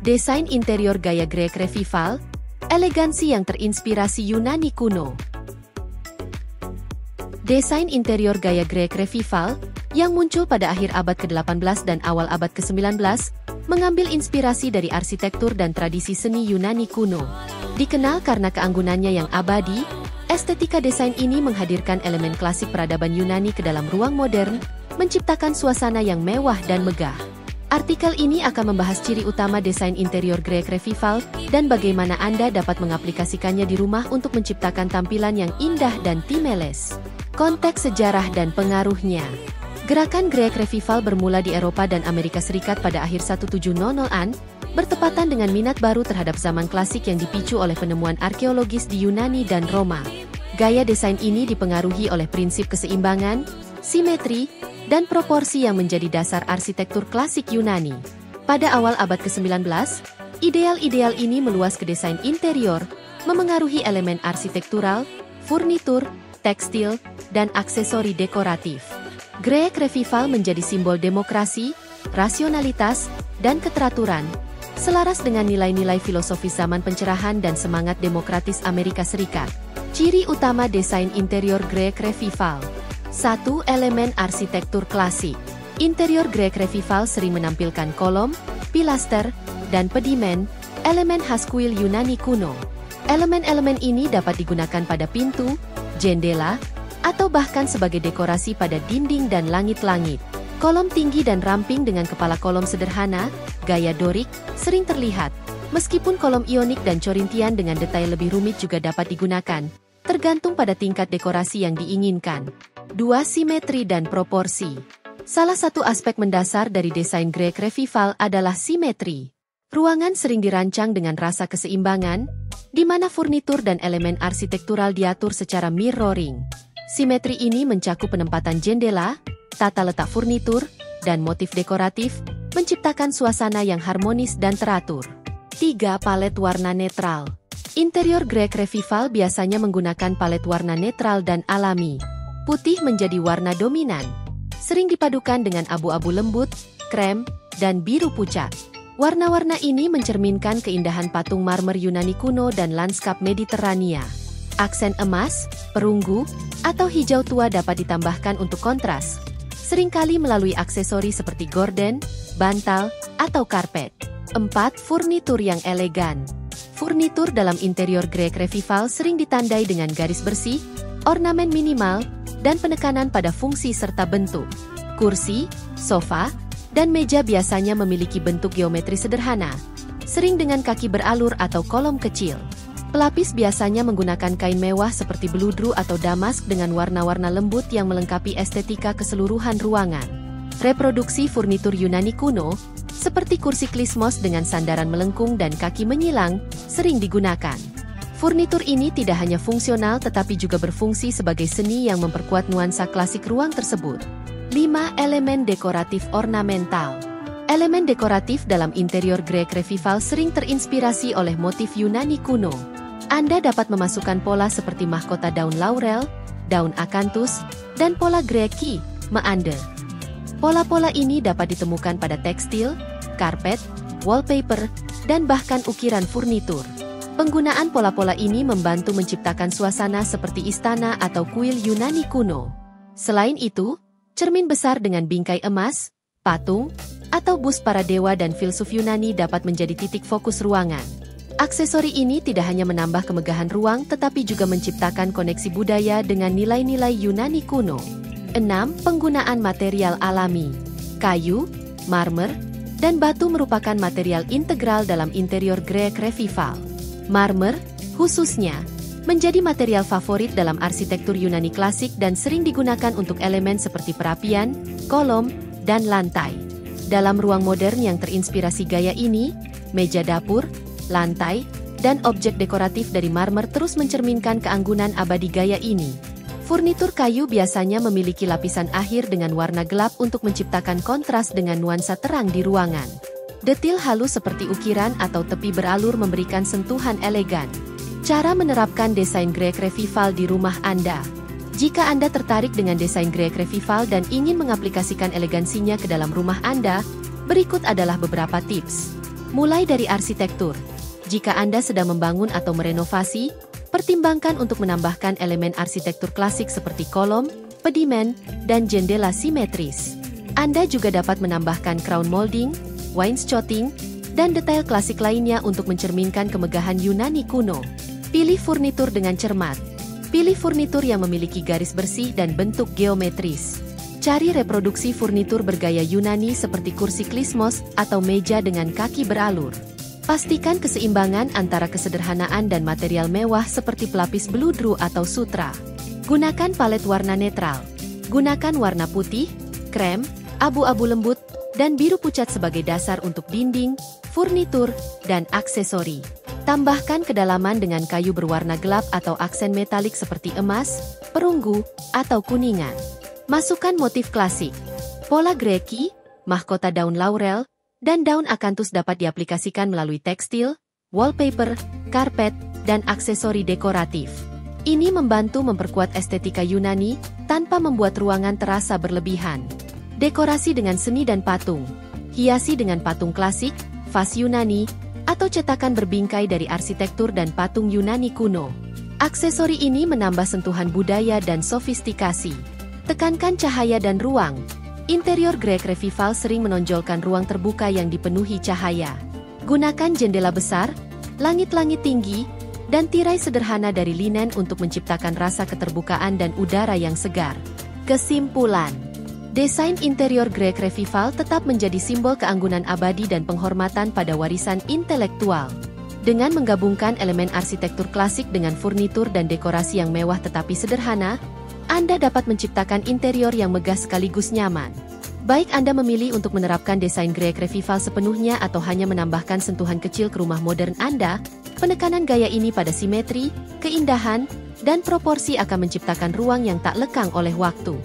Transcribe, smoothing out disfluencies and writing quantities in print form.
Desain interior gaya Grek Revival, elegansi yang terinspirasi Yunani kuno. Desain interior gaya Grek Revival, yang muncul pada akhir abad ke-18 dan awal abad ke-19, mengambil inspirasi dari arsitektur dan tradisi seni Yunani kuno. Dikenal karena keanggunannya yang abadi, estetika desain ini menghadirkan elemen klasik peradaban Yunani ke dalam ruang modern, menciptakan suasana yang mewah dan megah. Artikel ini akan membahas ciri utama desain interior Grek Revival dan bagaimana Anda dapat mengaplikasikannya di rumah untuk menciptakan tampilan yang indah dan timeless. Konteks sejarah dan pengaruhnya. Gerakan Grek Revival bermula di Eropa dan Amerika Serikat pada akhir 1700-an, bertepatan dengan minat baru terhadap zaman klasik yang dipicu oleh penemuan arkeologis di Yunani dan Roma. Gaya desain ini dipengaruhi oleh prinsip keseimbangan, simetri, dan proporsi yang menjadi dasar arsitektur klasik Yunani. Pada awal abad ke-19, ideal-ideal ini meluas ke desain interior, memengaruhi elemen arsitektural, furnitur, tekstil, dan aksesori dekoratif. Grek Revival menjadi simbol demokrasi, rasionalitas, dan keteraturan, selaras dengan nilai-nilai filosofis zaman pencerahan dan semangat demokratis Amerika Serikat. Ciri utama desain interior Grek Revival. 1. Elemen arsitektur klasik. Interior Grek Revival sering menampilkan kolom, pilaster, dan pedimen, elemen khas kuil Yunani kuno. Elemen-elemen ini dapat digunakan pada pintu, jendela, atau bahkan sebagai dekorasi pada dinding dan langit-langit. Kolom tinggi dan ramping dengan kepala kolom sederhana, gaya Dorik, sering terlihat. Meskipun kolom ionik dan korintian dengan detail lebih rumit juga dapat digunakan, tergantung pada tingkat dekorasi yang diinginkan. 2. Simetri dan proporsi. Salah satu aspek mendasar dari desain Grek Revival adalah simetri. Ruangan sering dirancang dengan rasa keseimbangan, di mana furnitur dan elemen arsitektural diatur secara mirroring. Simetri ini mencakup penempatan jendela, tata letak furnitur, dan motif dekoratif, menciptakan suasana yang harmonis dan teratur. 3. Palet warna netral. Interior Grek Revival biasanya menggunakan palet warna netral dan alami. Putih menjadi warna dominan. Sering dipadukan dengan abu-abu lembut, krem, dan biru pucat. Warna-warna ini mencerminkan keindahan patung marmer Yunani kuno dan lanskap Mediterania. Aksen emas, perunggu, atau hijau tua dapat ditambahkan untuk kontras, seringkali melalui aksesori seperti gorden, bantal, atau karpet. 4. Furnitur yang elegan. Furnitur dalam interior Grek Revival sering ditandai dengan garis bersih, ornamen minimal, dan penekanan pada fungsi serta bentuk. Kursi, sofa, dan meja biasanya memiliki bentuk geometri sederhana, sering dengan kaki beralur atau kolom kecil. Pelapis biasanya menggunakan kain mewah seperti beludru atau damask dengan warna-warna lembut yang melengkapi estetika keseluruhan ruangan. Reproduksi furnitur Yunani kuno, seperti kursi klismos dengan sandaran melengkung dan kaki menyilang, sering digunakan. Furnitur ini tidak hanya fungsional tetapi juga berfungsi sebagai seni yang memperkuat nuansa klasik ruang tersebut. 5. Elemen dekoratif ornamental. Elemen dekoratif dalam interior Grek Revival sering terinspirasi oleh motif Yunani kuno. Anda dapat memasukkan pola seperti mahkota daun laurel, daun akanthus, dan pola Greki, meander. Pola-pola ini dapat ditemukan pada tekstil, karpet, wallpaper, dan bahkan ukiran furnitur. Penggunaan pola-pola ini membantu menciptakan suasana seperti istana atau kuil Yunani kuno. Selain itu, cermin besar dengan bingkai emas, patung, atau bus para dewa dan filsuf Yunani dapat menjadi titik fokus ruangan. Aksesori ini tidak hanya menambah kemegahan ruang tetapi juga menciptakan koneksi budaya dengan nilai-nilai Yunani kuno. 6. Penggunaan material alami. Kayu, marmer, dan batu merupakan material integral dalam interior Grek Revival. Marmer, khususnya, menjadi material favorit dalam arsitektur Yunani klasik dan sering digunakan untuk elemen seperti perapian, kolom, dan lantai. Dalam ruang modern yang terinspirasi gaya ini, meja dapur, lantai, dan objek dekoratif dari marmer terus mencerminkan keanggunan abadi gaya ini. Furnitur kayu biasanya memiliki lapisan akhir dengan warna gelap untuk menciptakan kontras dengan nuansa terang di ruangan. Detil halus seperti ukiran atau tepi beralur memberikan sentuhan elegan. Cara menerapkan desain Grek Revival di rumah Anda. Jika Anda tertarik dengan desain Grek Revival dan ingin mengaplikasikan elegansinya ke dalam rumah Anda, berikut adalah beberapa tips. Mulai dari arsitektur. Jika Anda sedang membangun atau merenovasi, pertimbangkan untuk menambahkan elemen arsitektur klasik seperti kolom, pedimen, dan jendela simetris. Anda juga dapat menambahkan crown molding, wainscoting, dan detail klasik lainnya untuk mencerminkan kemegahan Yunani kuno. Pilih furnitur dengan cermat. Pilih furnitur yang memiliki garis bersih dan bentuk geometris. Cari reproduksi furnitur bergaya Yunani seperti kursi klismos atau meja dengan kaki beralur. Pastikan keseimbangan antara kesederhanaan dan material mewah seperti pelapis beludru atau sutra. Gunakan palet warna netral. Gunakan warna putih, krem, abu-abu lembut, dan biru pucat sebagai dasar untuk dinding, furnitur, dan aksesori. Tambahkan kedalaman dengan kayu berwarna gelap atau aksen metalik seperti emas, perunggu, atau kuningan. Masukkan motif klasik. Pola greki, mahkota daun laurel, dan daun akanthus dapat diaplikasikan melalui tekstil, wallpaper, karpet, dan aksesori dekoratif. Ini membantu memperkuat estetika Yunani tanpa membuat ruangan terasa berlebihan. Dekorasi dengan seni dan patung. Hiasi dengan patung klasik, vas Yunani, atau cetakan berbingkai dari arsitektur dan patung Yunani kuno. Aksesori ini menambah sentuhan budaya dan sofistikasi. Tekankan cahaya dan ruang. Interior Greek Revival sering menonjolkan ruang terbuka yang dipenuhi cahaya. Gunakan jendela besar, langit-langit tinggi, dan tirai sederhana dari linen untuk menciptakan rasa keterbukaan dan udara yang segar. Kesimpulan. Desain interior Greek Revival tetap menjadi simbol keanggunan abadi dan penghormatan pada warisan intelektual. Dengan menggabungkan elemen arsitektur klasik dengan furnitur dan dekorasi yang mewah tetapi sederhana, Anda dapat menciptakan interior yang megah sekaligus nyaman. Baik Anda memilih untuk menerapkan desain Greek Revival sepenuhnya atau hanya menambahkan sentuhan kecil ke rumah modern Anda, penekanan gaya ini pada simetri, keindahan, dan proporsi akan menciptakan ruang yang tak lekang oleh waktu.